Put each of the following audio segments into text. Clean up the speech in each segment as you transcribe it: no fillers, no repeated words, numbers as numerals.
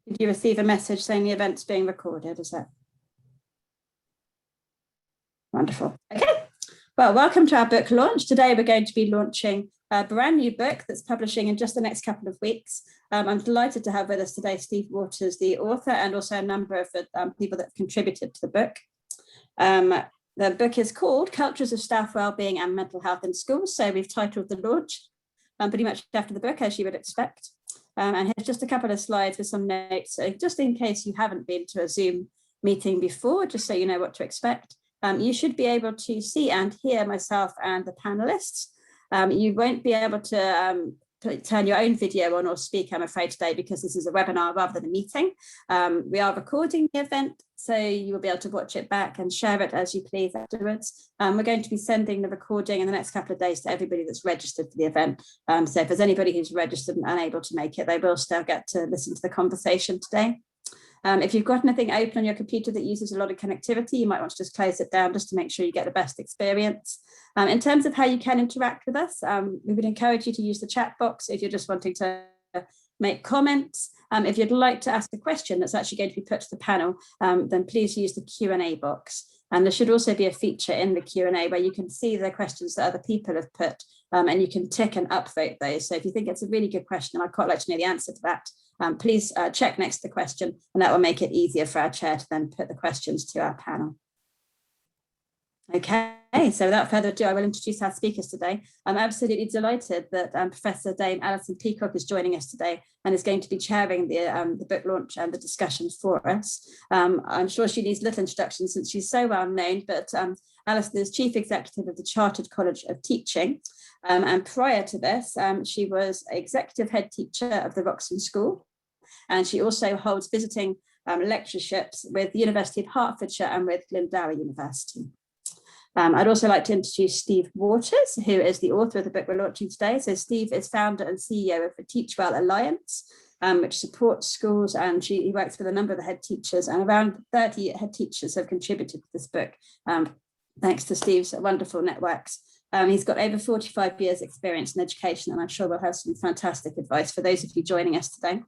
Did you receive a message saying the event's being recorded? Is that wonderful? Okay. Well, welcome to our book launch. Today we're going to be launching a brand new book that's publishing in just the next couple of weeks. I'm delighted to have with us today Steve Waters, the author, and also a number of people that have contributed to the book. The book is called Cultures of Staff Wellbeing and Mental Health in Schools. So we've titled the launch pretty much after the book, as you would expect. And here's just a couple of slides with some notes. So just in case you haven't been to a Zoom meeting before, just so you know what to expect. You should be able to see and hear myself and the panelists. You won't be able to turn your own video on or speak, I'm afraid, today, because this is a webinar rather than a meeting. We are recording the event, so you will be able to watch it back and share it as you please afterwards. We're going to be sending the recording in the next couple of days to everybody that's registered for the event. So if there's anybody who's registered and unable to make it, they will still get to listen to the conversation today. If you've got anything open on your computer that uses a lot of connectivity, you might want to just close it down just to make sure you get the best experience. In terms of how you can interact with us, we would encourage you to use the chat box if you're just wanting to make comments. If you'd like to ask a question that's actually going to be put to the panel, then please use the Q&A box. And there should also be a feature in the Q&A where you can see the questions that other people have put, and you can tick and upvote those. So if you think it's a really good question, I'd quite like to know the answer to that, please check next to the question, and that will make it easier for our chair to then put the questions to our panel. Okay, so without further ado, I will introduce our speakers today. I'm absolutely delighted that Professor Dame Alison Peacock is joining us today and is going to be chairing the book launch and the discussion for us. I'm sure she needs little introduction since she's so well known, but Alison is Chief Executive of the Chartered College of Teaching. And prior to this, she was Executive Head Teacher of the Roxton School. And she also holds visiting lectureships with the University of Hertfordshire and with Glendower University. I'd also like to introduce Steve Waters, who is the author of the book we're launching today. So Steve is founder and CEO of the Teach Well Alliance, which supports schools, and he works with a number of the head teachers, and around 30 head teachers have contributed to this book, thanks to Steve's wonderful networks. He's got over 45 years experience in education, and I'm sure we'll have some fantastic advice for those of you joining us today.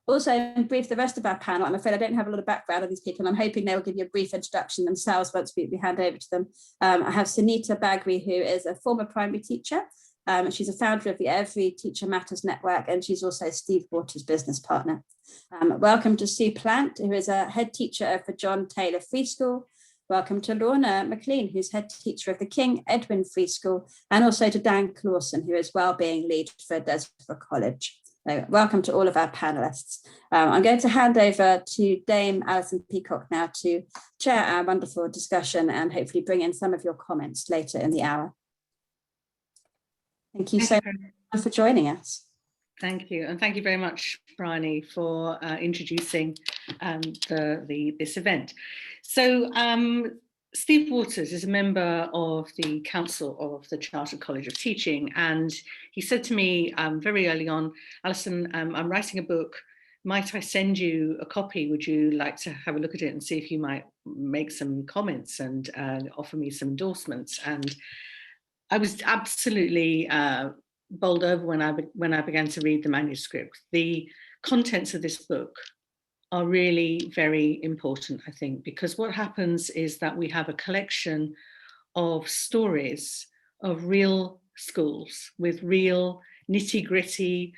Also, in brief, the rest of our panel, I'm afraid I don't have a lot of background on these people. I'm hoping they will give you a brief introduction themselves once we hand over to them. I have Sunita Bagri, who is a former primary teacher. She's a founder of the Every Teacher Matters Network, and she's also Steve Waters' business partner. Welcome to Sue Plant, who is a head teacher for John Taylor Free School. Welcome to Lorna McLean, who's head teacher of the King Edwin Free School, and also to Dan Clausen, who is Wellbeing lead for Desborough College. So welcome to all of our panelists. I'm going to hand over to Dame Alison Peacock now to chair our wonderful discussion and hopefully bring in some of your comments later in the hour. Thank you so much for joining us. Thank you, and thank you very much, Bryony, for introducing this event. So Steve Waters is a member of the Council of the Chartered College of Teaching, and he said to me very early on, Alison, I'm writing a book. Might I send you a copy? Would you like to have a look at it and see if you might make some comments and offer me some endorsements? And I was absolutely bowled over when I began to read the manuscript. The contents of this book are really very important, I think, because what happens is that we have a collection of stories of real schools with real nitty-gritty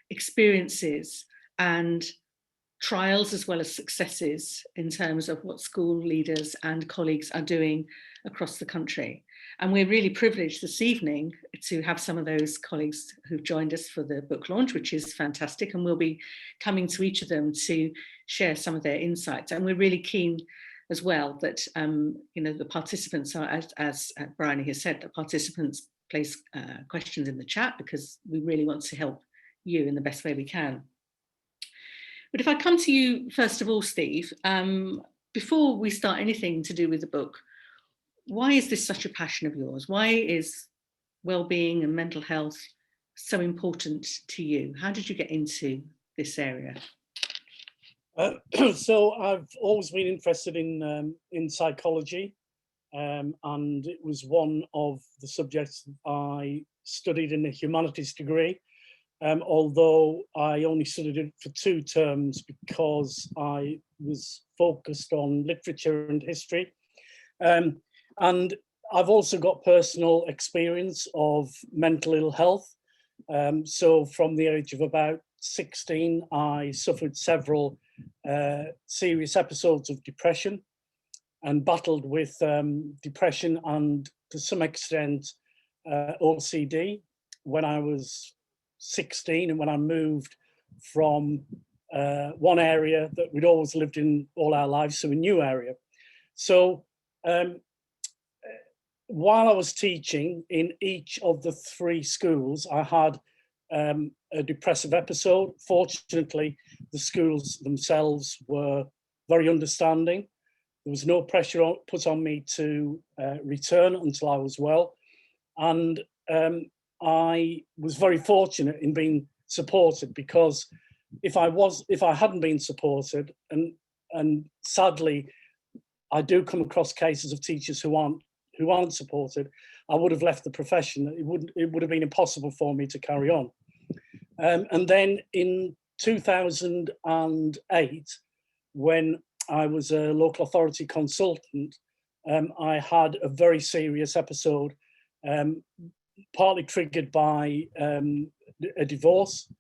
experiences and trials as well as successes in terms of what school leaders and colleagues are doing across the country. And we're really privileged this evening to have some of those colleagues who've joined us for the book launch, which is fantastic. And we'll be coming to each of them to share some of their insights. And we're really keen as well that, the participants are, as Bryony has said, the participants place questions in the chat because we really want to help you in the best way we can. But if I come to you, first of all, Steve, before we start anything to do with the book, why is this such a passion of yours? Why is well-being and mental health so important to you? How did you get into this area? So I've always been interested in psychology, and it was one of the subjects I studied in the humanities degree. although I only studied it for 2 terms because I was focused on literature and history. And I've also got personal experience of mental ill health. So from the age of about 16, I suffered several serious episodes of depression and battled with depression and, to some extent, OCD when I was 16, and when I moved from one area that we'd always lived in all our lives to a new area. So while I was teaching in each of the 3 schools, I had a depressive episode. Fortunately, the schools themselves were very understanding. There was no pressure put on me to return until I was well. And I was very fortunate in being supported, because if I hadn't been supported, and sadly, I do come across cases of teachers who aren't supported, I would have left the profession. It would have been impossible for me to carry on. And then in 2008, when I was a local authority consultant, I had a very serious episode, partly triggered by a divorce,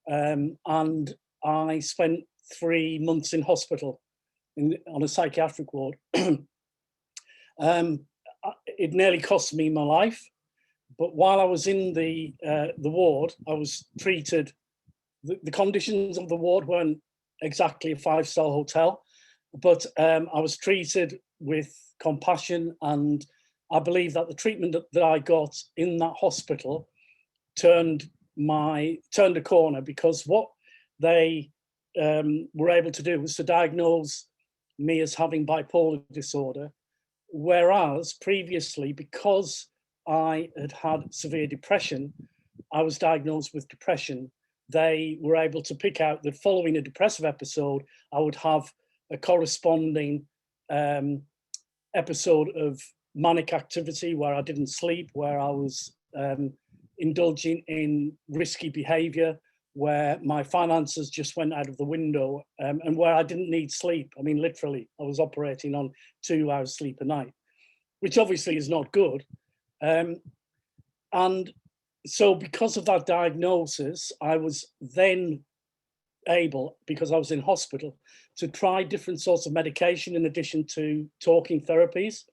and I spent 3 months in hospital on a psychiatric ward. It nearly cost me my life, but while I was in the ward, I was treated. The conditions of the ward weren't exactly a 5-star hotel, but I was treated with compassion, and I believe that the treatment that I got in that hospital turned a corner, because what they were able to do was to diagnose me as having bipolar disorder, whereas previously, because I had had severe depression, I was diagnosed with depression. They were able to pick out that following a depressive episode, I would have a corresponding episode of manic activity where I didn't sleep, where I was indulging in risky behavior, where my finances just went out of the window, and where I didn't need sleep. I mean, literally, I was operating on 2 hours sleep a night, which obviously is not good. And so because of that diagnosis, I was then able, because I was in hospital, to try different sorts of medication in addition to talking therapies.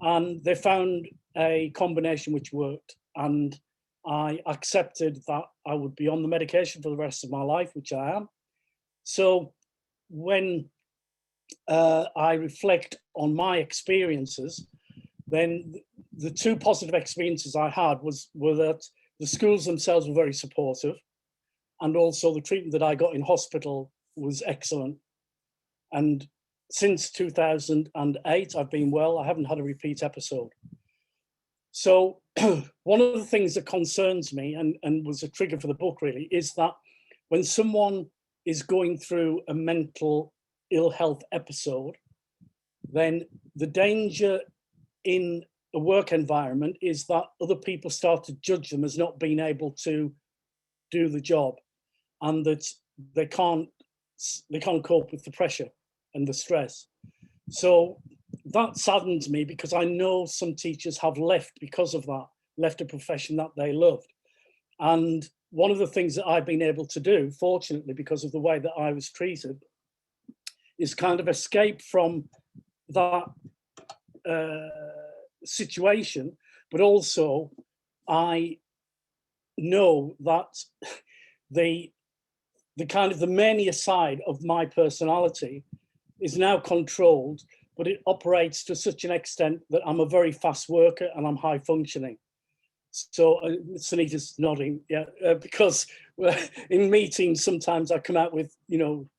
And they found a combination which worked. And I accepted that I would be on the medication for the rest of my life, which I am. So when I reflect on my experiences, then the 2 positive experiences I had were that the schools themselves were very supportive, and also the treatment that I got in hospital was excellent. And since 2008, I've been well. I haven't had a repeat episode. So one of the things that concerns me, and was a trigger for the book really, is that when someone is going through a mental ill health episode, then the danger in a work environment is that other people start to judge them as not being able to do the job, and that they can't cope with the pressure and the stress. So that saddens me, because I know some teachers have left because of that, left a profession that they loved. And one of the things that I've been able to do, fortunately, because of the way that I was treated, is kind of escape from that situation. But also, I know that the kind of the mania side of my personality is now controlled, but it operates to such an extent that I'm a very fast worker and I'm high functioning. So Sunita's nodding, yeah, because in meetings, sometimes I come out with,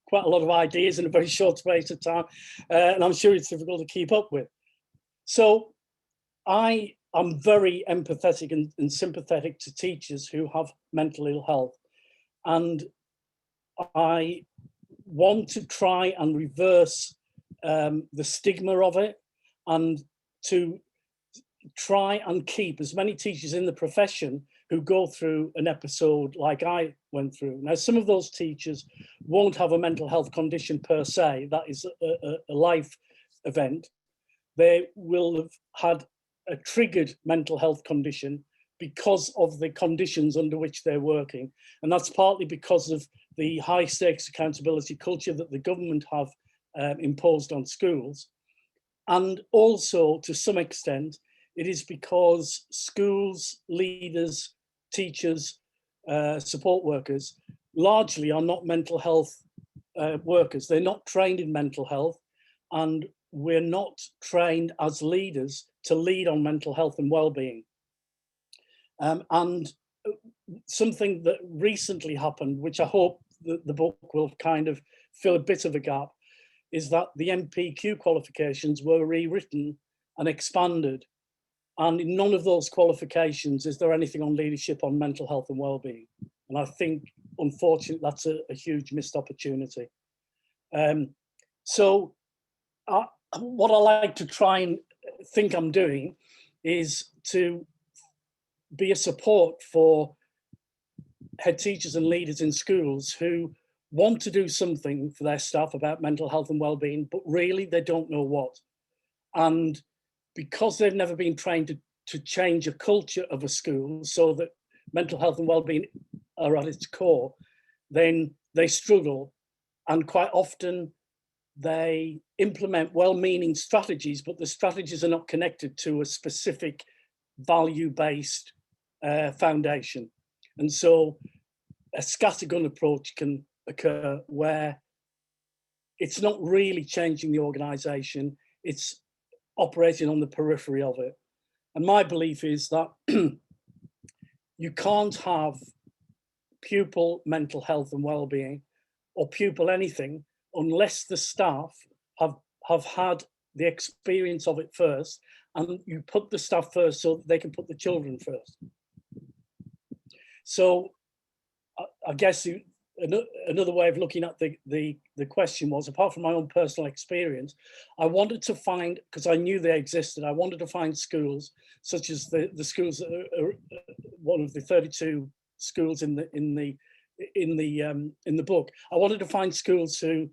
quite a lot of ideas in a very short space of time, and I'm sure it's difficult to keep up with. So I am very empathetic and sympathetic to teachers who have mental ill health. And I want to try and reverse the stigma of it, and to try and keep as many teachers in the profession who go through an episode like I went through. Now, some of those teachers won't have a mental health condition per se, that is a life event. They will have had a triggered mental health condition because of the conditions under which they're working. And that's partly because of the high stakes accountability culture that the government have imposed on schools. And also, to some extent, it is because schools, leaders, teachers, support workers largely are not mental health workers. They're not trained in mental health, and we're not trained as leaders to lead on mental health and well-being. And something that recently happened, which I hope the book will kind of fill a bit of a gap, is that the MPQ qualifications were rewritten and expanded. And in none of those qualifications is there anything on leadership on mental health and well-being. And I think, unfortunately, that's a huge missed opportunity. So what I like to try and think I'm doing is to be a support for head teachers and leaders in schools who want to do something for their staff about mental health and well-being, but really they don't know what. And because they've never been trained to change a culture of a school so that mental health and well-being are at its core, then they struggle. And quite often they implement well-meaning strategies, but the strategies are not connected to a specific value-based foundation. And so a scattergun approach can occur where it's not really changing the organization, it's operating on the periphery of it. And my belief is that you can't have pupil mental health and well-being or pupil anything unless the staff have had the experience of it first, and you put the staff first so that they can put the children first. So I guess another way of looking at the question was, apart from my own personal experience, I wanted to find, because I knew they existed, I wanted to find schools such as the schools that are one of the 32 schools in the book. I wanted to find schools who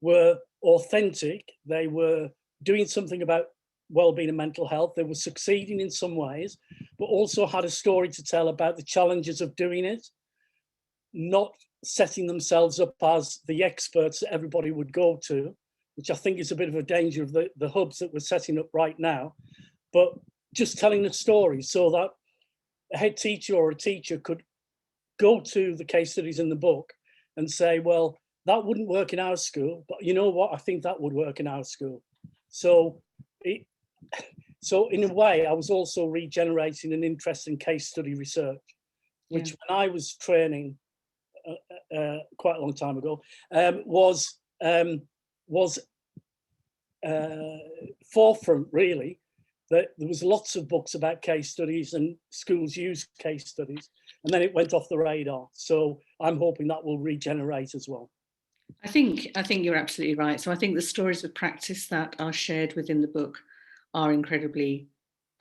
were authentic, they were doing something about well-being and mental health, they were succeeding in some ways, but also had a story to tell about the challenges of doing it, not setting themselves up as the experts that everybody would go to, which I think is a bit of a danger of the hubs that we're setting up right now, but just telling the story so that a head teacher or a teacher could go to the case studies in the book and say, well, that wouldn't work in our school, but you know what, I think that would work in our school. So in a way, I was also regenerating an interest in case study research, which when I was training quite a long time ago, was forefront, really, that there was lots of books about case studies and schools use case studies, and then it went off the radar. So I'm hoping that will regenerate as well. I think you're absolutely right. So I think the stories of practice that are shared within the book are incredibly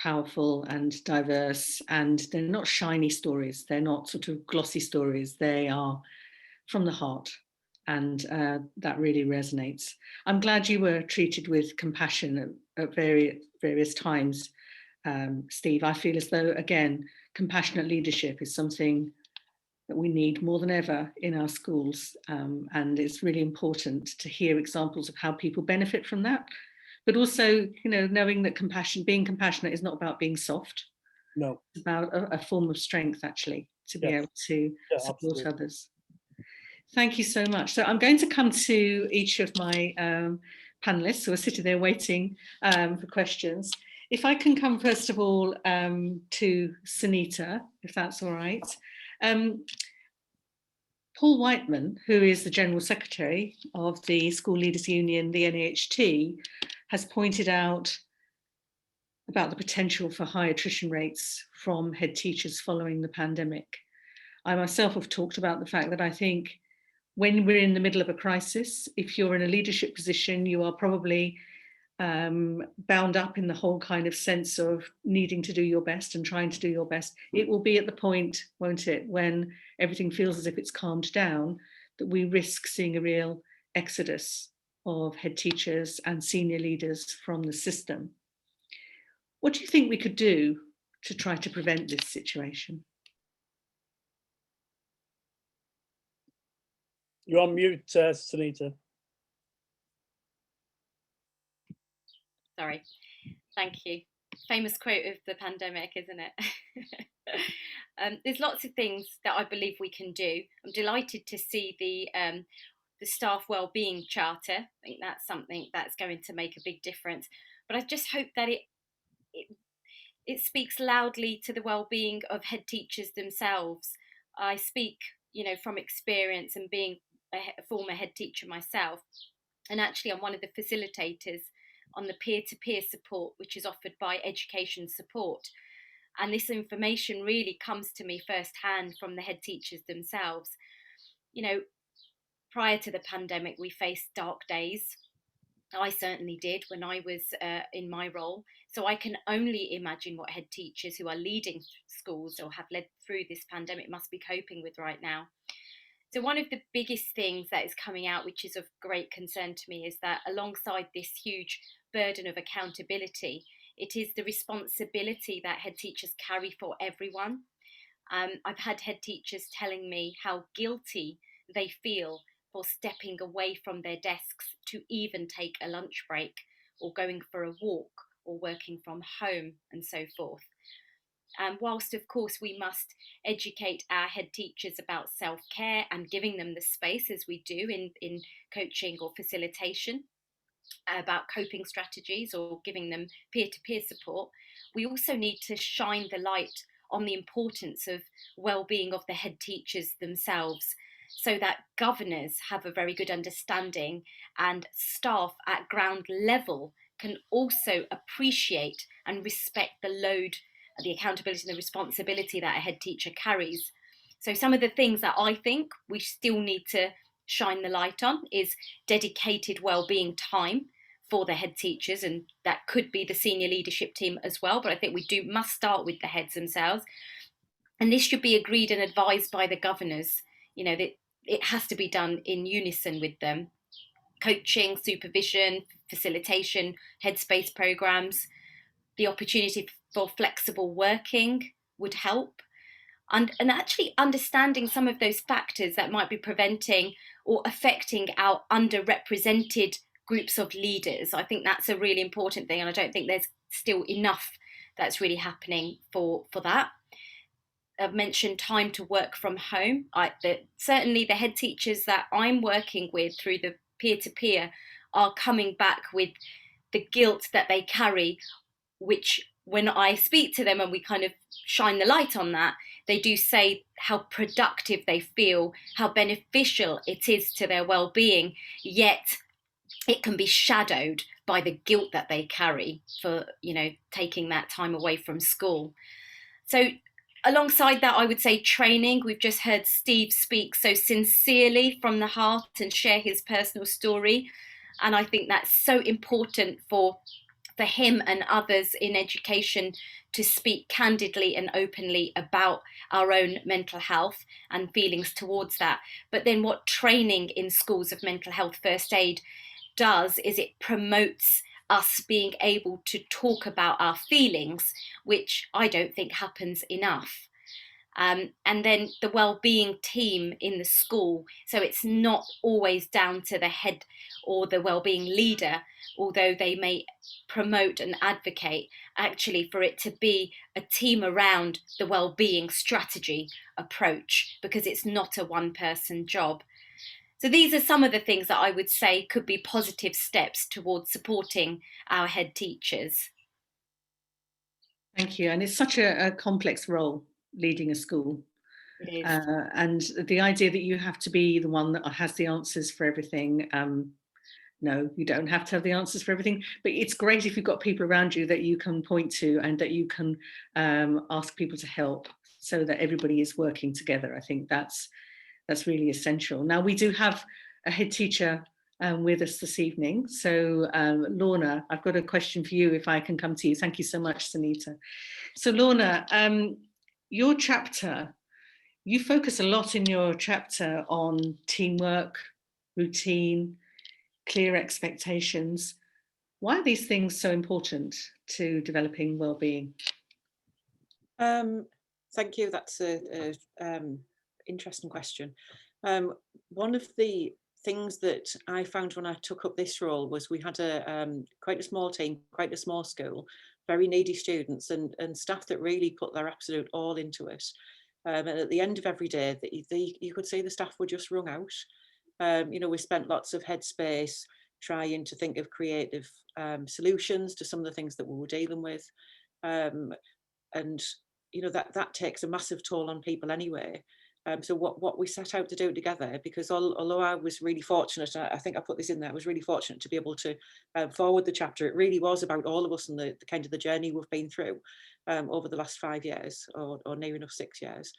powerful and diverse, and they're not shiny stories. They're not sort of glossy stories. They are from the heart, and that really resonates. I'm glad you were treated with compassion at various times, Steve. I feel as though, again, compassionate leadership is something that we need more than ever in our schools, and it's really important to hear examples of how people benefit from that, but also, knowing that being compassionate is not about being soft. No, it's about a form of strength, actually, to be able to support others. Thank you so much. So I'm going to come to each of my panelists who are sitting there waiting for questions. If I can come first of all to Sunita, if that's all right. Paul Whiteman, who is the General Secretary of the School Leaders Union, the NAHT, has pointed out about the potential for high attrition rates from head teachers following the pandemic. I myself have talked about the fact that I think when we're in the middle of a crisis, if you're in a leadership position, you are probably bound up in the whole kind of sense of needing to do your best and trying to do your best. It will be at the point, won't it, when everything feels as if it's calmed down, that we risk seeing a real exodus of head teachers and senior leaders from the system. What do you think we could do to try to prevent this situation? You're on mute, Sunita. Sorry. Thank you. Famous quote of the pandemic, isn't it? There's lots of things that I believe we can do. I'm delighted to see the staff wellbeing charter. I think that's something that's going to make a big difference. But I just hope that it speaks loudly to the well-being of head teachers themselves. I speak, from experience and being a former head teacher myself. And actually, I'm one of the facilitators on the peer-to-peer support, which is offered by Education Support. And this information really comes to me firsthand from the head teachers themselves. Prior to the pandemic, we faced dark days. I certainly did when I was in my role. So I can only imagine what head teachers who are leading schools or have led through this pandemic must be coping with right now. So one of the biggest things that is coming out, which is of great concern to me, is that alongside this huge burden of accountability, it is the responsibility that head teachers carry for everyone. I've had head teachers telling me how guilty they feel for stepping away from their desks to even take a lunch break or going for a walk or working from home and so forth. Whilst, of course, we must educate our head teachers about self-care and giving them the space, as we do in coaching or facilitation, about coping strategies or giving them peer-to-peer support, we also need to shine the light on the importance of well-being of the head teachers themselves, so that governors have a very good understanding and staff at ground level can also appreciate and respect the load, the accountability and the responsibility that a head teacher carries. So some of the things that I think we still need to shine the light on is dedicated wellbeing time for the head teachers, and that could be the senior leadership team as well, but I think we must start with the heads themselves. And this should be agreed and advised by the governors, that it has to be done in unison with them. Coaching, supervision, facilitation, headspace programs, the opportunity for flexible working would help. And actually understanding some of those factors that might be preventing or affecting our underrepresented groups of leaders. I think that's a really important thing, and I don't think there's still enough that's really happening for that. I've mentioned time to work from home. Certainly the head teachers that I'm working with through the peer-to-peer are coming back with the guilt that they carry, which when I speak to them and we kind of shine the light on that, they do say how productive they feel, how beneficial it is to their well-being, yet it can be shadowed by the guilt that they carry for, taking that time away from school. So alongside that, I would say training. We've just heard Steve speak so sincerely from the heart and share his personal story. And I think that's so important for him and others in education to speak candidly and openly about our own mental health and feelings towards that. But then what training in schools of mental health first aid does is it promotes us being able to talk about our feelings, which I don't think happens enough. And then the wellbeing team in the school. So it's not always down to the head or the wellbeing leader, although they may promote and advocate, actually for it to be a team around the wellbeing strategy approach, because it's not a one-person job. So these are some of the things that I would say could be positive steps towards supporting our head teachers. Thank you. And it's such a complex role, leading a school. It is. And the idea that you have to be the one that has the answers for everything. No, you don't have to have the answers for everything, but it's great if you've got people around you that you can point to and that you can ask people to help, so that everybody is working together. I think that's really essential. Now, we do have a head teacher with us this evening. So Lorna, I've got a question for you if I can come to you. Thank you so much, Sunita. So Lorna, your chapter, you focus a lot in your chapter on teamwork, routine, clear expectations. Why are these things so important to developing well-being? Thank you. That's a interesting question. One of the things that I found when I took up this role was we had quite a small team, quite a small school, very needy students and staff that really put their absolute all into it. And at the end of every day, you could see the staff were just wrung out. We spent lots of headspace trying to think of creative solutions to some of the things that we were dealing with. And that takes a massive toll on people anyway. So what we set out to do together, because although I was really fortunate, I think I put this in there, I was really fortunate to be able to forward the chapter. It really was about all of us and the kind of the journey we've been through over the last 5 years or near enough 6 years.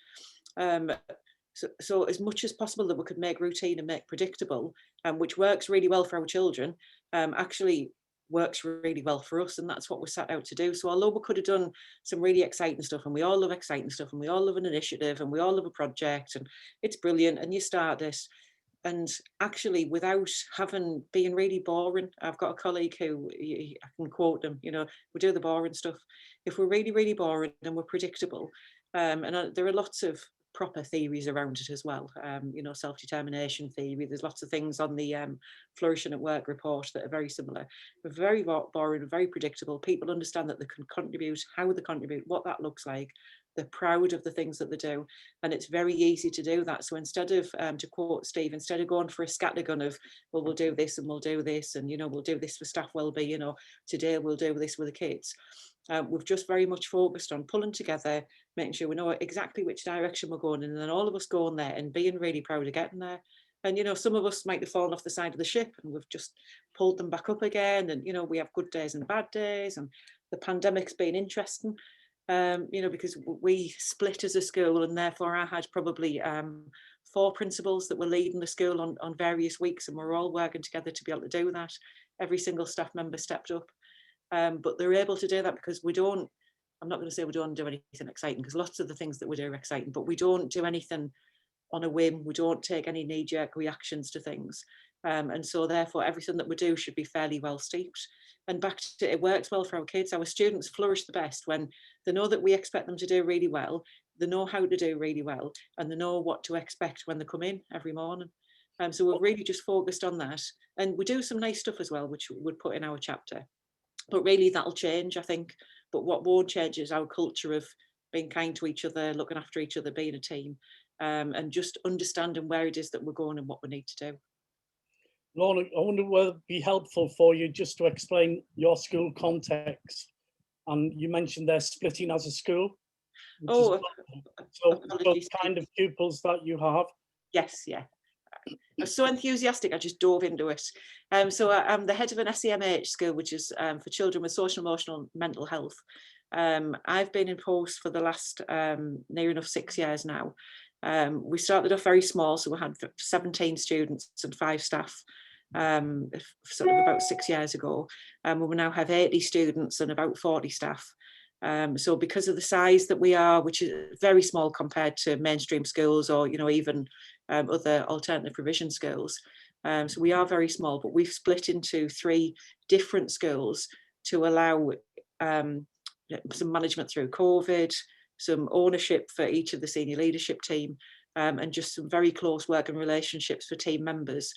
So as much as possible that we could make routine and make predictable, which works really well for our children, actually works really well for us, and that's what we set out to do. So although we could have done some really exciting stuff, and we all love exciting stuff, and we all love an initiative, and we all love a project, and it's brilliant, and you start this, and actually without being really boring. I've got a colleague who, I can quote them, we do the boring stuff. If we're really, really boring and we're predictable, and there are lots of proper theories around it as well, self-determination theory. There's lots of things on the Flourishing at Work report that are very similar. We're very boring, very predictable. People understand that they can contribute, how they contribute, what that looks like. They're proud of the things that they do, and it's very easy to do that. So instead of, to quote Steve, instead of going for a scattergun of, well, we'll do this and we'll do this, and we'll do this for staff well-being, today we'll do this with the kids. We've just very much focused on pulling together, making sure we know exactly which direction we're going in, and then all of us going there and being really proud of getting there. And some of us might have fallen off the side of the ship, and we've just pulled them back up again. And we have good days and bad days, and the pandemic's been interesting, because we split as a school, and therefore I had probably 4 principals that were leading the school on various weeks, and we're all working together to be able to do that. Every single staff member stepped up. But they're able to do that because I'm not going to say we don't do anything exciting, because lots of the things that we do are exciting, but we don't do anything on a whim. We don't take any knee-jerk reactions to things. And so therefore everything that we do should be fairly well steeped. And back to it works well for our kids. Our students flourish the best when they know that we expect them to do really well, they know how to do really well, and they know what to expect when they come in every morning. So we've really just focused on that. And we do some nice stuff as well, which we would put in our chapter. But really that'll change, I think. But what won't change is our culture of being kind to each other, looking after each other, being a team, and just understanding where it is that we're going and what we need to do. Lorna, I wonder whether it'd be helpful for you just to explain your school context. And you mentioned they're splitting as a school. So those kind of pupils that you have. Yes, yeah. I was so enthusiastic, I just dove into it. So I'm the head of an SEMH school, which is for children with social, emotional, mental health. I've been in post for the last near enough 6 years now. We started off very small, so we had 17 students and 5 staff sort of about 6 years ago. We now have 80 students and about 40 staff. So because of the size that we are, which is very small compared to mainstream schools or even other alternative provision schools, so we are very small, but we've split into 3 different schools to allow some management through COVID, some ownership for each of the senior leadership team, and just some very close working relationships for team members,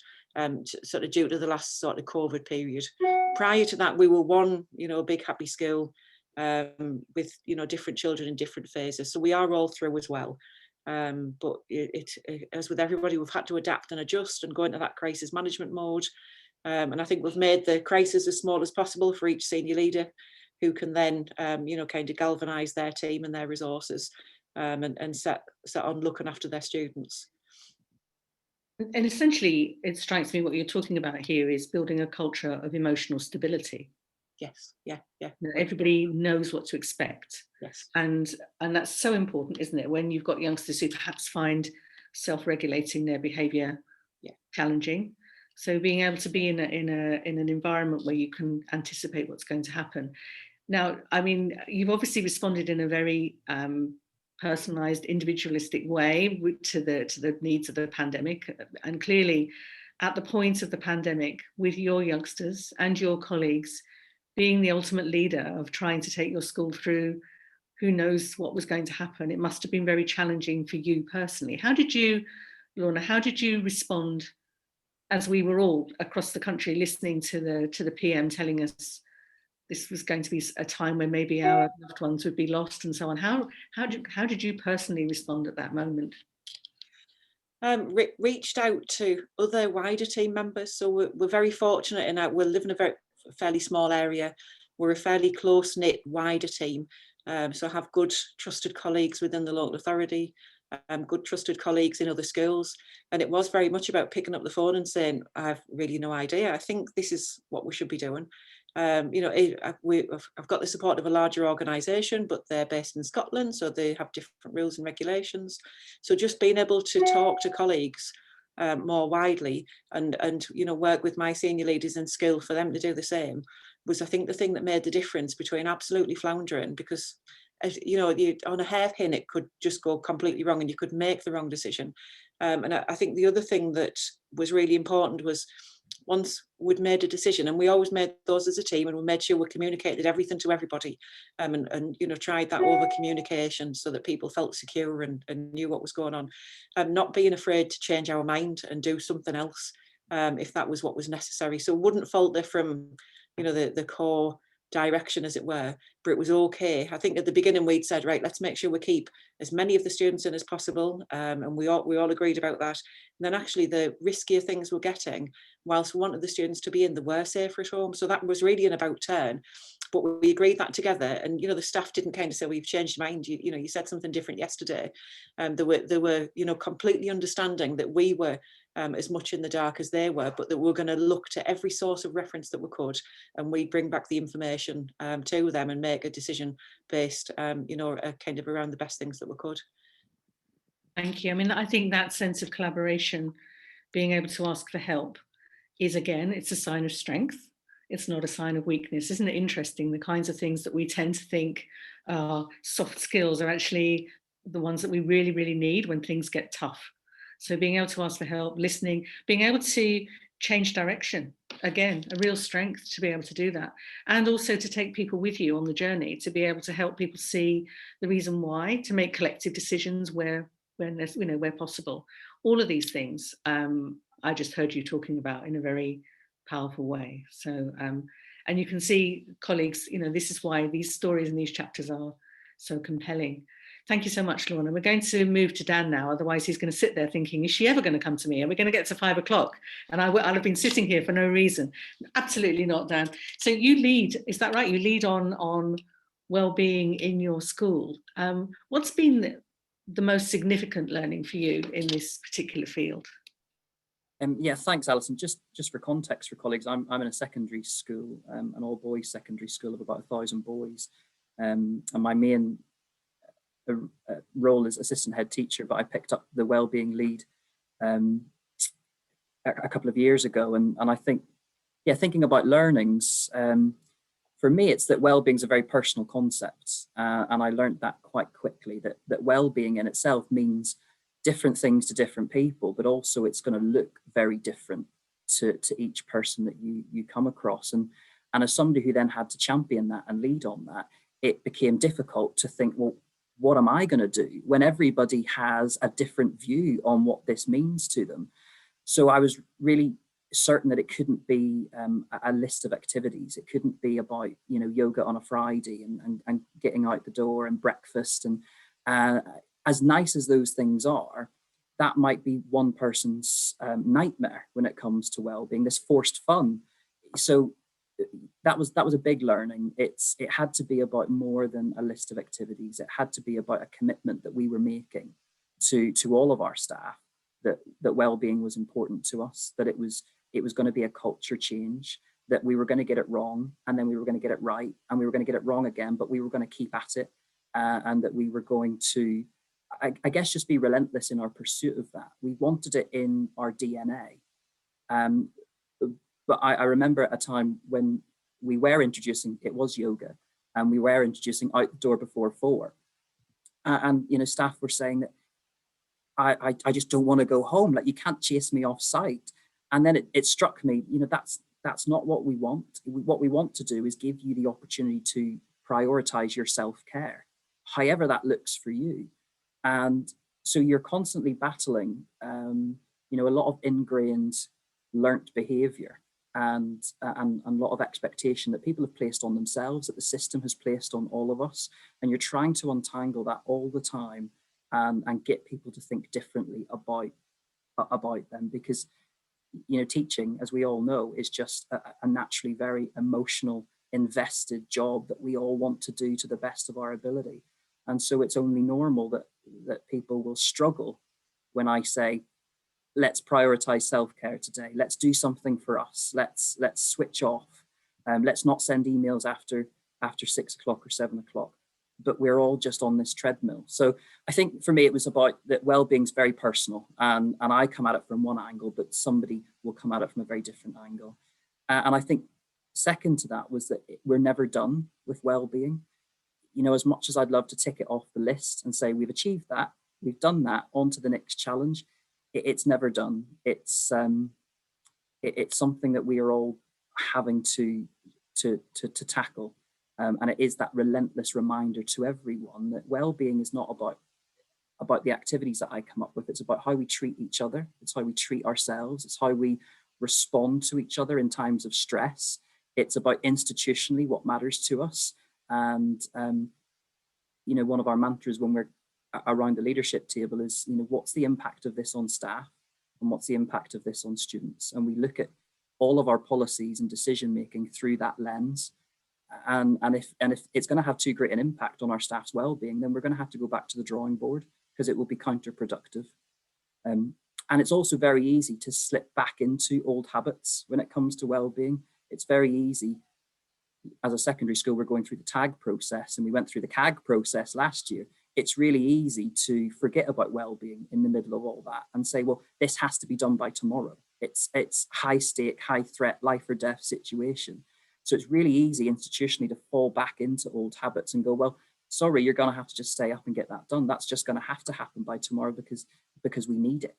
sort of due to the last sort of COVID period. Prior to that, we were one, a big happy school with different children in different phases. So we are all through as well. But as with everybody, we've had to adapt and adjust and go into that crisis management mode. And I think we've made the crisis as small as possible for each senior leader, who can then, kind of galvanise their team and their resources, and set on looking after their students. And essentially, it strikes me what you're talking about here is building a culture of emotional stability. Yes, yeah. Everybody knows what to expect. Yes. And that's so important, isn't it? When you've got youngsters who perhaps find self-regulating their behaviour challenging, So being able to be in an environment where you can anticipate what's going to happen. Now, I mean, you've obviously responded in a very personalised, individualistic way to the needs of the pandemic, and clearly, at the point of the pandemic, with your youngsters and your colleagues, being the ultimate leader of trying to take your school through, who knows what was going to happen. It must have been very challenging for you personally. How did you, Lorna? How did you respond? As we were all across the country listening to the PM telling us this was going to be a time when maybe our loved ones would be lost and so on. How did you personally respond at that moment? Reached out to other wider team members. So we're very fortunate in that we live in a fairly small area. We're a fairly close-knit wider team. So I have good trusted colleagues within the local authority, good trusted colleagues in other schools. And it was very much about picking up the phone and saying, I have really no idea. I think this is what we should be doing. You know, I've got the support of a larger organisation, but they're based in Scotland, so they have different rules and regulations. So just being able to talk to colleagues more widely and you know, work with my senior leaders in school for them to do the same was, I think, the thing that made the difference between absolutely floundering, because you know, on a hairpin it could just go completely wrong and you could make the wrong decision. And I think the other thing that was really important was, once we'd made a decision, and we always made those as a team, and we made sure we communicated everything to everybody, and you know, tried that over communication so that people felt secure and knew what was going on, not being afraid to change our mind and do something else if that was what was necessary. So wouldn't falter from, you know, the core direction, as it were, but it was okay. I think at the beginning we'd said, right, let's make sure we keep as many of the students in as possible, and we all agreed about that. And then actually the riskier things we're getting, whilst we wanted the students to be in, the were safer at home. So that was really an about turn, but we agreed that together. And you know, the staff didn't kind of say, well, you've changed your mind, you know, you said something different yesterday. They were you know, completely understanding that we were as much in the dark as they were, but that we're going to look to every source of reference that we could, and we bring back the information to them and make a decision based, you know, kind of around the best things that we could. Thank you. I mean, I think that sense of collaboration, being able to ask for help, is, again, it's a sign of strength. It's not a sign of weakness. Isn't it interesting? The kinds of things that we tend to think are soft skills are actually the ones that we really, really need when things get tough. So being able to ask for help, listening, being able to change direction, again, a real strength to be able to do that. And also to take people with you on the journey, to be able to help people see the reason why, to make collective decisions where possible. All of these things I just heard you talking about in a very powerful way. So, and you can see, colleagues, you know, this is why these stories and these chapters are so compelling. Thank you so much, Lorna. We're going to move to Dan now, otherwise he's going to sit there thinking, is she ever going to come to me? Are we going to get to 5 o'clock? And I'll have been sitting here for no reason. Absolutely not, Dan. So you lead, is that right? You lead on well-being in your school. What's been the most significant learning for you in this particular field? Yeah, thanks, Alison. Just for context for colleagues, I'm in a secondary school, an all-boys secondary school of about 1,000 boys, and my main role is assistant head teacher, but I picked up the wellbeing lead a couple of years ago, and I think, yeah, thinking about learnings, for me, it's that well-being is a very personal concept, and I learned that quite quickly, that well-being in itself means different things to different people, but also it's going to look very different to each person that you come across. And as somebody who then had to champion that and lead on that, it became difficult to think, well, what am I going to do when everybody has a different view on what this means to them? So I was really certain that it couldn't be a list of activities. It couldn't be about, you know, yoga on a Friday and getting out the door and breakfast. And as nice as those things are, that might be one person's nightmare when it comes to well-being, this forced fun. So that was a big learning. It had to be about more than a list of activities. It had to be about a commitment that we were making to all of our staff, that well-being was important to us, that it was going to be a culture change, that we were going to get it wrong, and then we were going to get it right, and we were going to get it wrong again, but we were going to keep at it, and that we were going to, I guess, just be relentless in our pursuit of that. We wanted it in our DNA. But I remember at a time when we were introducing, it was yoga, and we were introducing out the door before 4. And you know, staff were saying that I just don't want to go home. Like, you can't chase me off site. And then it struck me, you know, that's not what we want. What we want to do is give you the opportunity to prioritize your self-care, however that looks for you. And so you're constantly battling, you know, a lot of ingrained learnt behavior and a lot of expectation that people have placed on themselves, that the system has placed on all of us. And you're trying to untangle that all the time and get people to think differently about them, because, you know, teaching, as we all know, is just a naturally very emotional, invested job that we all want to do to the best of our ability. And so it's only normal that people will struggle when I say, let's prioritize self-care today. Let's do something for us. Let's switch off. Let's not send emails after 6 o'clock or 7 o'clock. But we're all just on this treadmill. So I think for me, it was about that well-being is very personal, and I come at it from one angle, but somebody will come at it from a very different angle. And I think second to that was that we're never done with well-being. You know, as much as I'd love to tick it off the list and say we've achieved that, we've done that, on to the next challenge, it's never done. It's something that we are all having to tackle. And it is that relentless reminder to everyone that well-being is not about the activities that I come up with. It's about how we treat each other. It's how we treat ourselves. It's how we respond to each other in times of stress. It's about institutionally what matters to us. And, you know, one of our mantras when we're around the leadership table is, you know, what's the impact of this on staff and what's the impact of this on students? And we look at all of our policies and decision-making through that lens. And if it's going to have too great an impact on our staff's well-being, then we're going to have to go back to the drawing board, because it will be counterproductive. And it's also very easy to slip back into old habits when it comes to well-being. It's very easy. As a secondary school, we're going through the TAG process, and we went through the CAG process last year. It's really easy to forget about well-being in the middle of all that and say, well, this has to be done by tomorrow. It's high stake, high threat, life or death situation. So it's really easy institutionally to fall back into old habits and go, well, sorry, you're going to have to just stay up and get that done. That's just going to have to happen by tomorrow because we need it.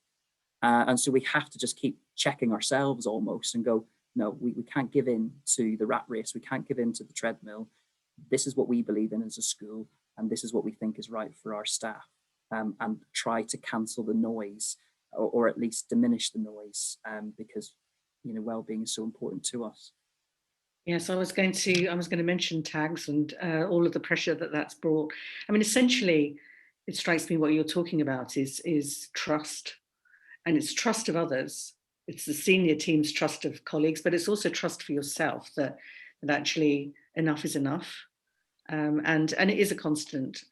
And so we have to just keep checking ourselves almost and go, no, we can't give in to the rat race. We can't give in to the treadmill. This is what we believe in as a school, and this is what we think is right for our staff, and try to cancel the noise or at least diminish the noise, because, you know, well-being is so important to us. Yes, I was going to mention tags and all of the pressure that's brought. I mean, essentially, it strikes me what you're talking about is trust, and it's trust of others. It's the senior team's trust of colleagues, but it's also trust for yourself that actually enough is enough, and it is a constant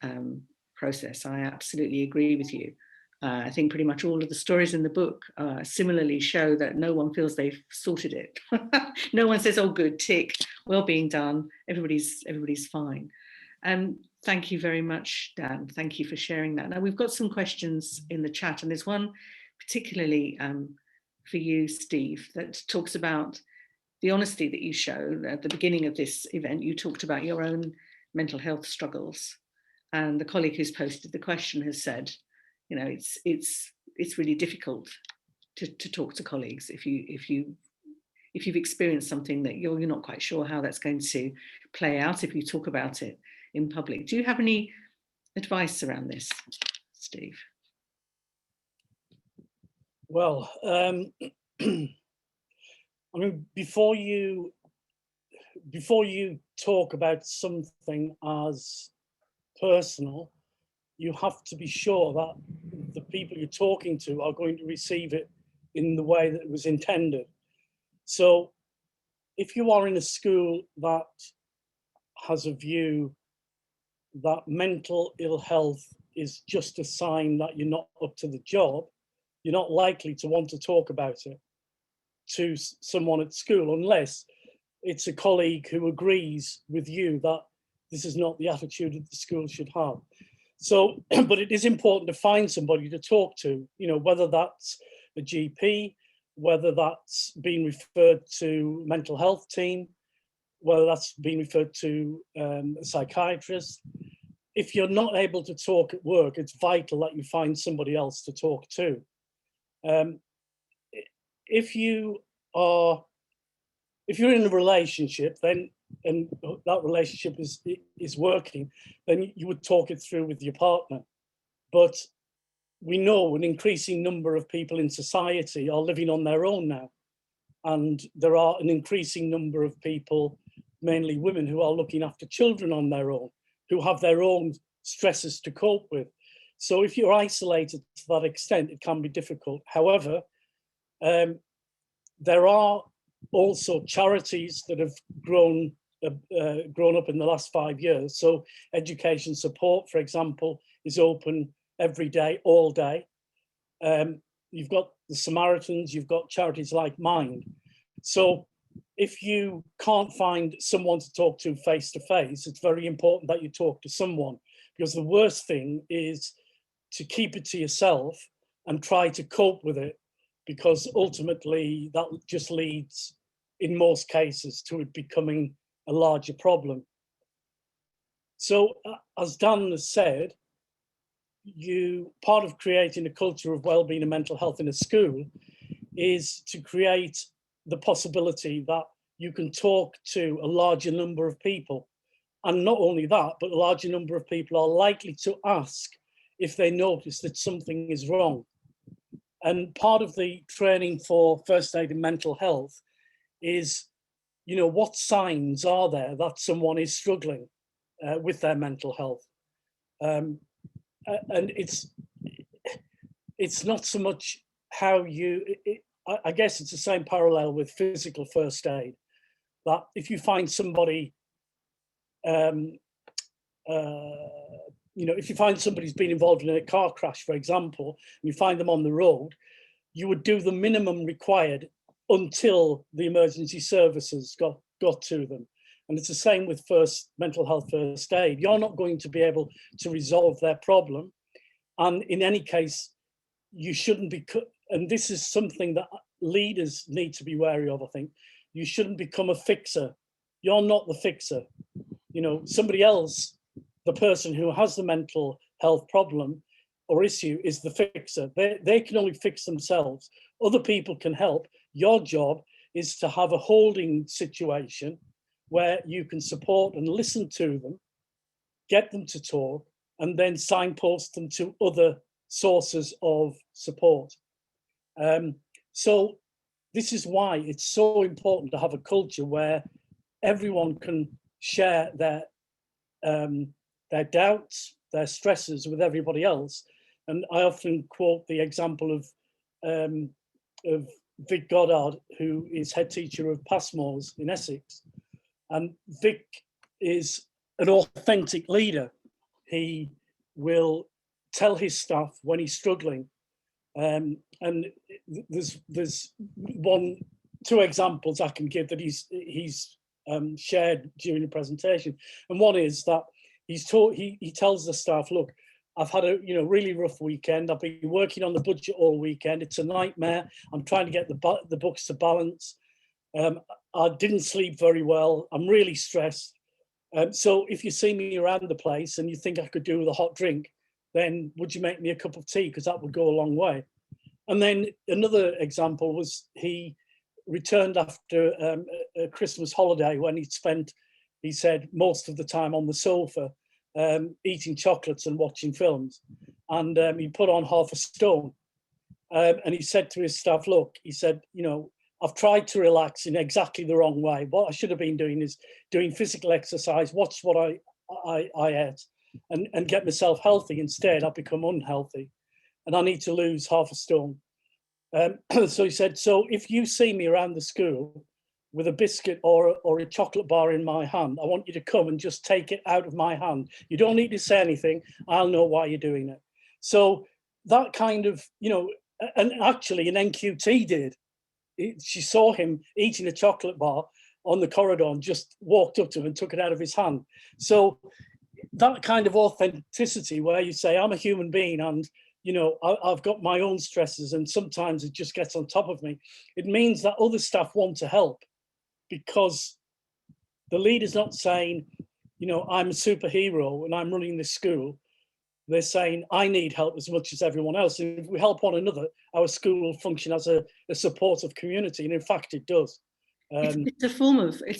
process. I absolutely agree with you. I think pretty much all of the stories in the book similarly show that no one feels they've sorted it. No one says, oh, good, tick, well-being done, everybody's fine. Thank you very much, Dan. Thank you for sharing that. Now, we've got some questions in the chat, and there's one particularly for you, Steve, that talks about the honesty that you show. At the beginning of this event, you talked about your own mental health struggles, and the colleague who's posted the question has said, you know, it's really difficult to talk to colleagues if you've experienced something that you're not quite sure how that's going to play out if you talk about it in public. Do you have any advice around this, Steve? Well, I mean, before you talk about something as personal, you have to be sure that the people you're talking to are going to receive it in the way that it was intended. So if you are in a school that has a view that mental ill health is just a sign that you're not up to the job, you're not likely to want to talk about it to someone at school unless it's a colleague who agrees with you that this is not the attitude that the school should have. So, but it is important to find somebody to talk to, you know, whether that's a GP, whether that's been referred to mental health team, whether that's been referred to a psychiatrist. If you're not able to talk at work, it's vital that you find somebody else to talk to. If you're in a relationship, then and that relationship is working, then you would talk it through with your partner. But we know an increasing number of people in society are living on their own now, and there are an increasing number of people, mainly women, who are looking after children on their own, who have their own stresses to cope with. So if you're isolated to that extent, it can be difficult. However, there are also charities that have grown up in the last 5 years. So education support, for example, is open every day, all day. You've got the Samaritans, you've got charities like Mind. So if you can't find someone to talk to face to face, it's very important that you talk to someone, because the worst thing is to keep it to yourself and try to cope with it, because ultimately that just leads, in most cases, to it becoming a larger problem. So as Dan has said, part of creating a culture of wellbeing and mental health in a school is to create the possibility that you can talk to a larger number of people. And not only that, but a larger number of people are likely to ask if they notice that something is wrong. And part of the training for first aid in mental health is, what signs are there that someone is struggling with their mental health? And it's not so much how I guess it's the same parallel with physical first aid, that if you find somebody, if you find somebody's been involved in a car crash, for example, and you find them on the road, you would do the minimum required until the emergency services got to them. And it's the same with mental health first aid. You're not going to be able to resolve their problem. And in any case, you shouldn't be, and this is something that leaders need to be wary of, I think. You shouldn't become a fixer. You're not the fixer. Somebody else, the person who has the mental health problem or issue, is the fixer. They can only fix themselves. Other people can help. Your job is to have a holding situation where you can support and listen to them, get them to talk, and then signpost them to other sources of support. So this is why it's so important to have a culture where everyone can share their doubts, their stresses with everybody else. And I often quote the example of Vic Goddard, who is head teacher of Passmore's in Essex. And Vic is an authentic leader. He will tell his staff when he's struggling. And there's two examples I can give that he's shared during the presentation. And one is that he tells the staff, look, I've had a really rough weekend. I've been working on the budget all weekend. It's a nightmare. I'm trying to get the books to balance. I didn't sleep very well. I'm really stressed. So if you see me around the place and you think I could do with a hot drink, then would you make me a cup of tea? Because that would go a long way. And then another example was he returned after a Christmas holiday when he'd spent, he said, most of the time on the sofa, eating chocolates and watching films. And he put on 1/2 stone. And he said to his staff, look, he said, I've tried to relax in exactly the wrong way. What I should have been doing is doing physical exercise, watch what I ate, and get myself healthy. Instead, I've become unhealthy, and I need to lose 1/2 stone. So he said, so if you see me around the school with a biscuit or a chocolate bar in my hand, I want you to come and just take it out of my hand. You don't need to say anything. I'll know why you're doing it. So that kind of, and actually an NQT did. She saw him eating a chocolate bar on the corridor and just walked up to him and took it out of his hand. So that kind of authenticity where you say, I'm a human being and I've got my own stresses and sometimes it just gets on top of me. It means that other staff want to help because the leader's not saying, I'm a superhero and I'm running this school. They're saying, I need help as much as everyone else. And if we help one another, our school will function as a supportive community. And in fact, it does. It's a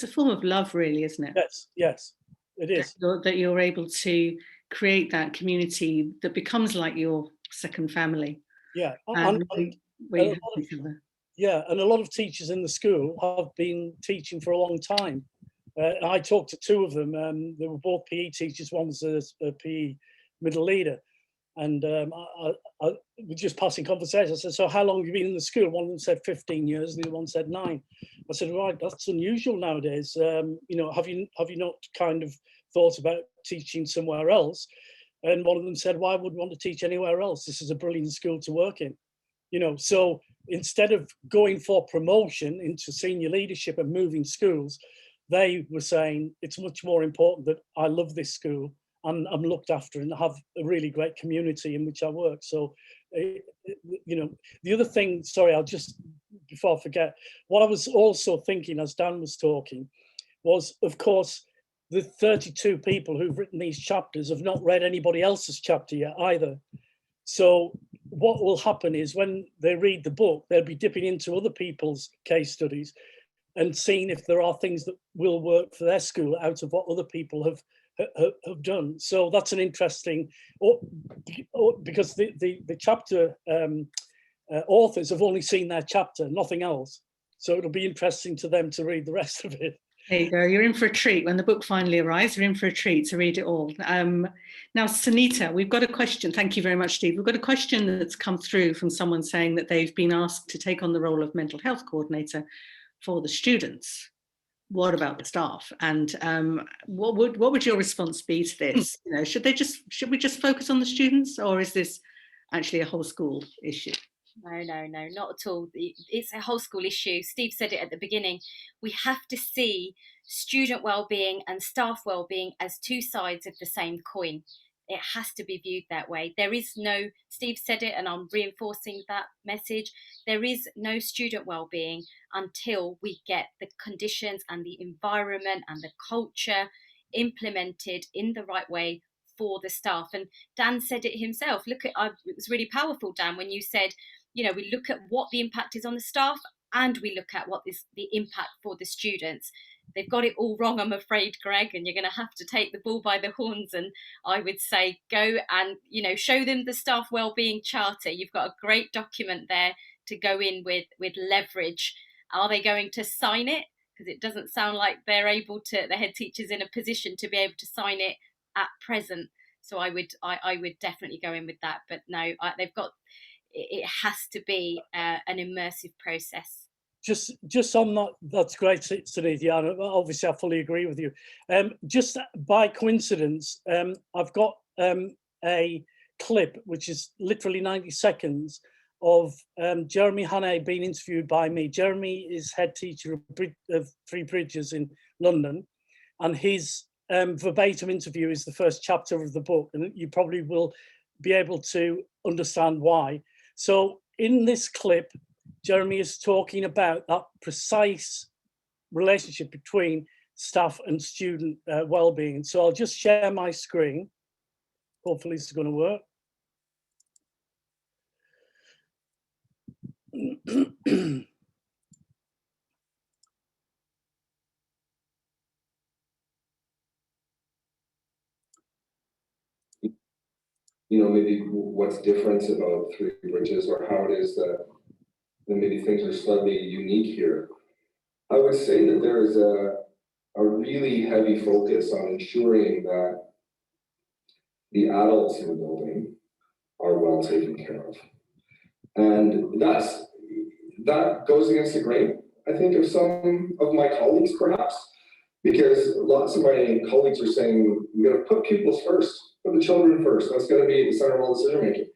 form of love, really, isn't it? Yes, it is. That you're able to create that community that becomes like your second family. Yeah. And and a lot of teachers in the school have been teaching for a long time. I talked to two of them. They were both PE teachers. One was a PE middle leader. And I was just passing conversation. I said, so how long have you been in the school? One of them said 15 years, and the other one said 9. I said, right, that's unusual nowadays. Have you not kind of thought about teaching somewhere else? And one of them said, why would I want to teach anywhere else? This is a brilliant school to work in. So instead of going for promotion into senior leadership and moving schools, they were saying it's much more important that I love this school and I'm looked after and have a really great community in which I work. So, the other thing, sorry, I'll just, before I forget, what I was also thinking as Dan was talking was, of course, the 32 people who've written these chapters have not read anybody else's chapter yet either. So what will happen is when they read the book, they'll be dipping into other people's case studies and seeing if there are things that will work for their school out of what other people have done. So that's an interesting, because the chapter authors have only seen their chapter, nothing else. So it'll be interesting to them to read the rest of it. There you go. You're in for a treat. When the book finally arrives, you're in for a treat to read it all. Now, Sunita, we've got a question. Thank you very much, Steve. We've got a question that's come through from someone saying that they've been asked to take on the role of mental health coordinator for the students. What about the staff? And what would your response be to this? Should we just focus on the students, or is this actually a whole school issue? No, not at all. It's a whole school issue. Steve said it at the beginning. We have to see student wellbeing and staff wellbeing as two sides of the same coin. It has to be viewed that way. There is no, Steve said it and I'm reinforcing that message, there is no student wellbeing until we get the conditions and the environment and the culture implemented in the right way for the staff. And Dan said it himself. It was really powerful, Dan, when you said, we look at what the impact is on the staff and we look at what is the impact for the students. They've got it all wrong, I'm afraid, Greg, and you're going to have to take the bull by the horns. And I would say go and, show them the staff wellbeing charter. You've got a great document there to go in with leverage. Are they going to sign it? Because it doesn't sound like they're able to, the head teacher's in a position to be able to sign it at present. So I would definitely go in with that. But no, it has to be an immersive process. Just on that, that's great, Sunita. Obviously, I fully agree with you. Just by coincidence, I've got a clip, which is literally 90 seconds, of Jeremy Hannay being interviewed by me. Jeremy is head teacher of Three Bridges in London, and his verbatim interview is the first chapter of the book, and you probably will be able to understand why. So in this clip, Jeremy is talking about that precise relationship between staff and student well-being. So I'll just share my screen. Hopefully this is going to work. Maybe what's different about Three Bridges, or how it is that maybe things are slightly unique here. I would say that there is a really heavy focus on ensuring that the adults in the building are well taken care of. And that goes against the grain, I think, of some of my colleagues, perhaps, because lots of my colleagues are saying, we're going to put pupils first, put the children first. That's going to be at the center of all decision making.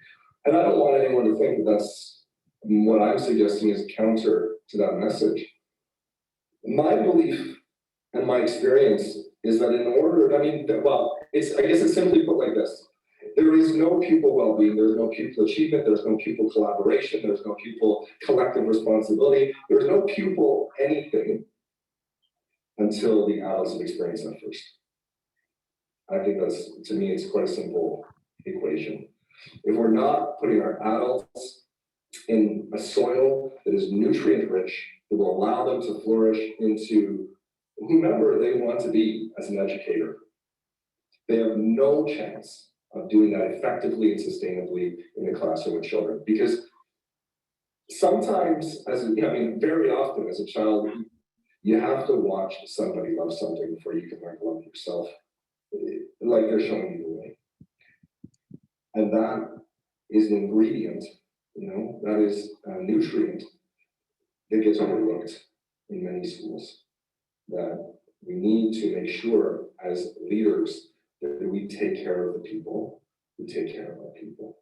And I don't want anyone to think that that's what I'm suggesting is counter to that message. My belief and my experience is that in order, I guess it's simply put like this. there is no pupil well-being, there's no pupil achievement, there's no pupil collaboration, there's no pupil collective responsibility, there's no pupil anything until the adults have experienced that first. I think that's, to me, it's quite a simple equation. If we're not putting our adults in a soil that is nutrient rich, that will allow them to flourish into whomever they want to be as an educator, they have no chance of doing that effectively and sustainably in the classroom with children. Because sometimes, very often as a child, you have to watch somebody love something before you can learn to love yourself, like they're showing you the way. And that is an ingredient, that is a nutrient that gets overlooked in many schools. That we need to make sure as leaders that we take care of the people, we take care of our people.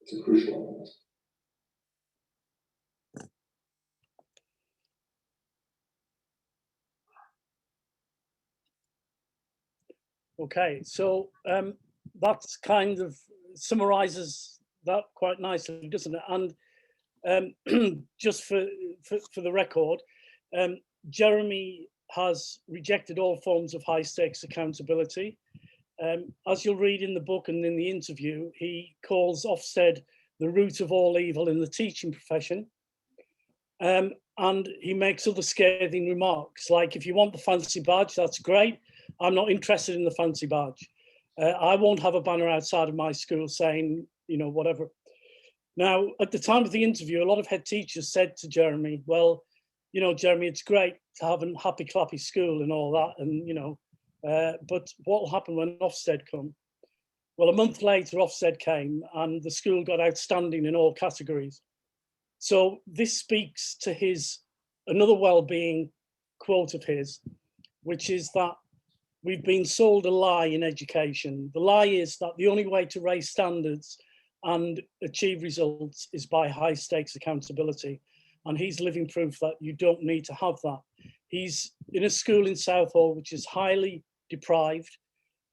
It's a crucial element. Okay, so that's kind of summarizes that quite nicely, doesn't it? And just for the record, Jeremy has rejected all forms of high stakes accountability. As you'll read in the book and in the interview, he calls Ofsted the root of all evil in the teaching profession. And he makes other scathing remarks, like, if you want the fancy badge, that's great. I'm not interested in the fancy badge. I won't have a banner outside of my school saying, whatever. Now, at the time of the interview, a lot of head teachers said to Jeremy, well, Jeremy, it's great to have a happy, clappy school and all that. And, but what will happen when Ofsted come? Well, a month later, Ofsted came and the school got outstanding in all categories. So this speaks to another well-being quote of his, which is that we've been sold a lie in education. The lie is that the only way to raise standards and achieve results is by high stakes accountability. And he's living proof that you don't need to have that. He's in a school in Southall, which is highly deprived.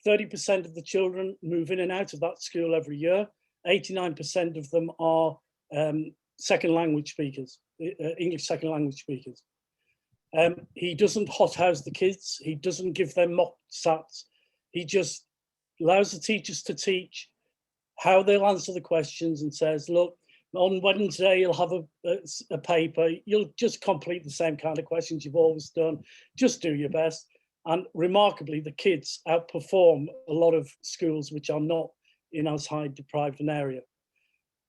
30% of the children move in and out of that school every year. 89% of them are second language speakers, English second language speakers. He doesn't hothouse the kids. He doesn't give them mock SATs. He just allows the teachers to teach how they'll answer the questions and says, look, on Wednesday, you'll have a paper. You'll just complete the same kind of questions you've always done. Just do your best. And remarkably, the kids outperform a lot of schools which are not in as high deprived an area.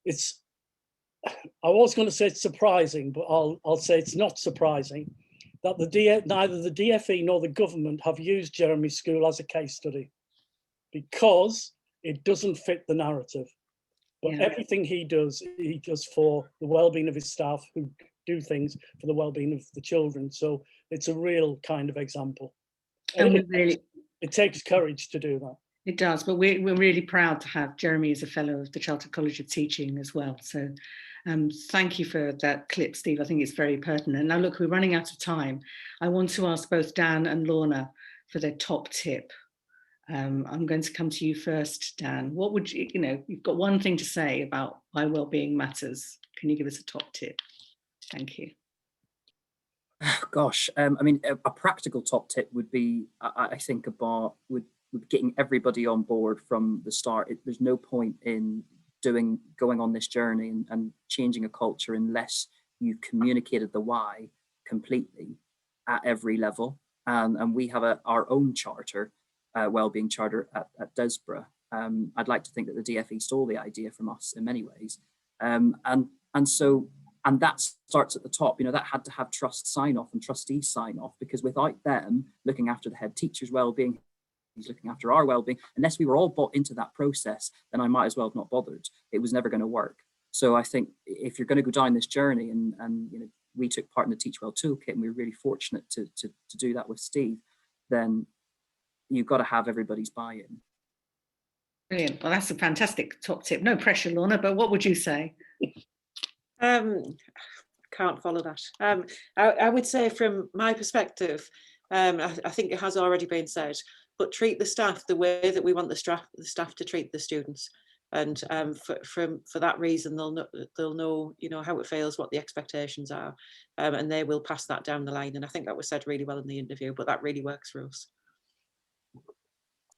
I was going to say it's surprising, but I'll say it's not surprising that neither the DFE nor the government have used Jeremy's school as a case study, because it doesn't fit the narrative. But everything he does for the well-being of his staff, who do things for the well-being of the children. So it's a real kind of example. And it takes courage to do that. It does, but we're really proud to have Jeremy as a fellow of the Chartered College of Teaching as well. So thank you for that clip, Steve. I think it's very pertinent. Now, look, we're running out of time. I want to ask both Dan and Lorna for their top tip. I'm going to come to you first, Dan. What would you've got one thing to say about why wellbeing matters. Can you give us a top tip? Thank you. Gosh, a practical top tip would be, I think, with getting everybody on board from the start. There's no point in going on this journey and changing a culture unless you've communicated the why completely at every level. And we have our own charter, wellbeing charter at Desborough. I'd like to think that the DFE stole the idea from us in many ways. And that starts at the top. That had to have trust sign off and trustees sign off, because without them looking after the head teacher's well-being, he's looking after our well-being, unless we were all bought into that process, then I might as well have not bothered. It was never going to work. So I think if you're going to go down this journey, and we took part in the Teach Well toolkit, and we were really fortunate to do that with Steve, then you've got to have everybody's buy-in. Brilliant. Well, that's a fantastic top tip. No pressure, Lorna, but what would you say? Can't follow that. I would say, from my perspective, I think it has already been said, but treat the staff the way that we want the staff to treat the students. And for that reason, they'll know, you know, how it feels, what the expectations are, and they will pass that down the line. And I think that was said really well in the interview, but that really works for us.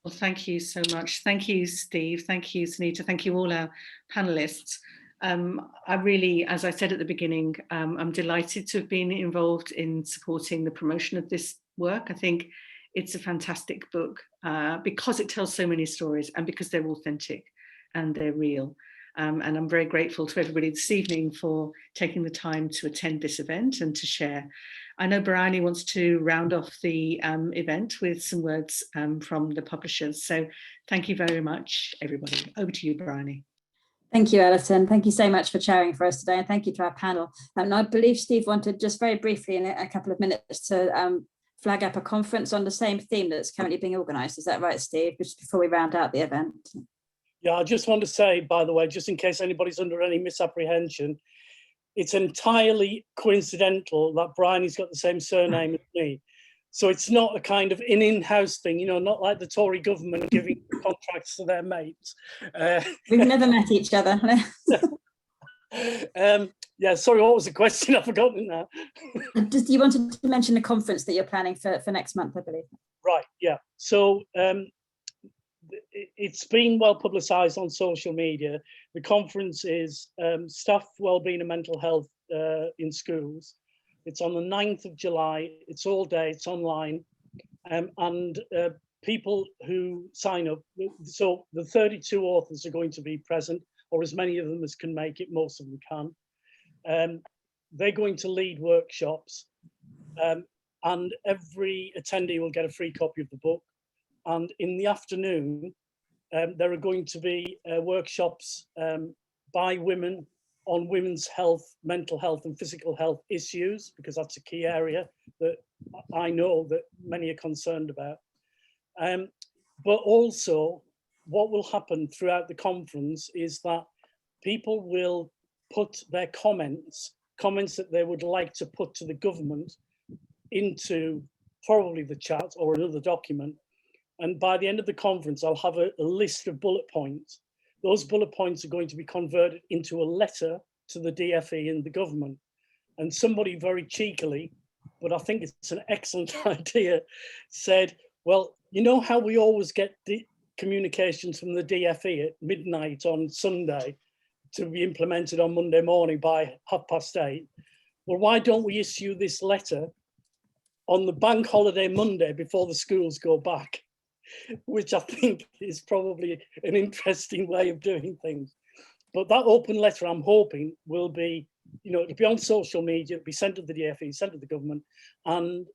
Well, thank you so much. Thank you, Steve. Thank you, Sunita. Thank you, all our panelists. I really, as I said at the beginning, I'm delighted to have been involved in supporting the promotion of this work. I think it's a fantastic book because it tells so many stories and because they're authentic and they're real. And I'm very grateful to everybody this evening for taking the time to attend this event and to share. I know Bryony wants to round off the event with some words from the publishers. So thank you very much, everybody. Over to you, Bryony. Thank you, Alison. Thank you so much for chairing for us today. And thank you to our panel. And I believe Steve wanted just very briefly in a couple of minutes to flag up a conference on the same theme that's currently being organised. Is that right, Steve? Just before we round out the event. Yeah, I just want to say, by the way, just in case anybody's under any misapprehension, it's entirely coincidental that Bryony's got the same surname as me. So it's not a kind of an in-house thing, you know, not like the Tory government giving contracts to their mates. We've never met each other. Yeah, sorry, what was the question? I've forgotten now. Just, you wanted to mention a conference that you're planning for next month, I believe. Right, yeah. So it's been well publicised on social media. The conference is Staff Wellbeing and Mental Health in Schools. It's on the 9th of July. It's all day, it's online. And people who sign up, so the 32 authors are going to be present, or as many of them as can make it, most of them can. They're going to lead workshops, and every attendee will get a free copy of the book. And in the afternoon, there are going to be workshops by women on women's health, mental health and physical health issues, because that's a key area that I know that many are concerned about. But also what will happen throughout the conference is that people will put their comments that they would like to put to the government into probably the chat or another document. And by the end of the conference, I'll have a list of bullet points. Those bullet points are going to be converted into a letter to the DFE and the government. And somebody very cheekily, but I think it's an excellent idea, said, well, you know how we always get communications from the DFE at midnight on Sunday to be implemented on Monday morning by 8:30? Well, why don't we issue this letter on the bank holiday Monday before the schools go back? Which I think is probably an interesting way of doing things. But that open letter, I'm hoping, will be, you know, it'll be on social media, it'll be sent to the DFE, sent to the government, and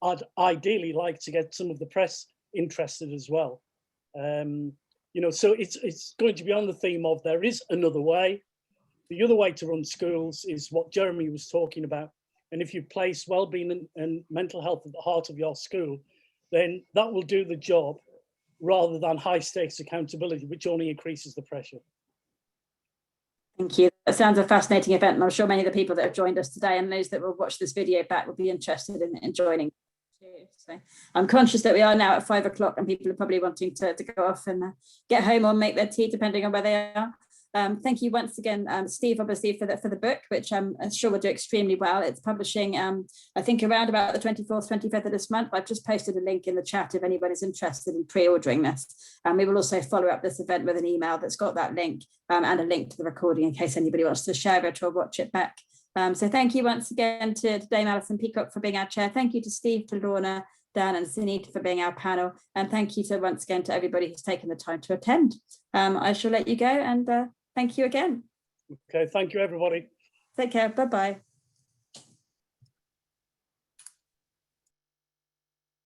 I'd ideally like to get some of the press interested as well. You know, so it's going to be on the theme of there is another way. The other way to run schools is what Jeremy was talking about. And if you place wellbeing and mental health at the heart of your school, then that will do the job rather than high stakes accountability, which only increases the pressure. Thank you. That sounds a fascinating event, and I'm sure many of the people that have joined us today and those that will watch this video back will be interested in joining too. So I'm conscious that we are now at 5 o'clock and people are probably wanting to go off and get home or make their tea, depending on where they are. Thank you once again, Steve, obviously for the book, which I'm sure will do extremely well. It's publishing, I think, around about the 24th, 25th of this month. I've just posted a link in the chat if anybody's interested in pre-ordering this. We will also follow up this event with an email that's got that link and a link to the recording in case anybody wants to share it or watch it back. So thank you once again to Dame Alison Peacock for being our chair. Thank you to Steve, to Lorna, Dan and Sunita for being our panel. And thank you once again to everybody who's taken the time to attend. I shall let you go and thank you again. Okay, thank you, everybody. Take care. Bye-bye.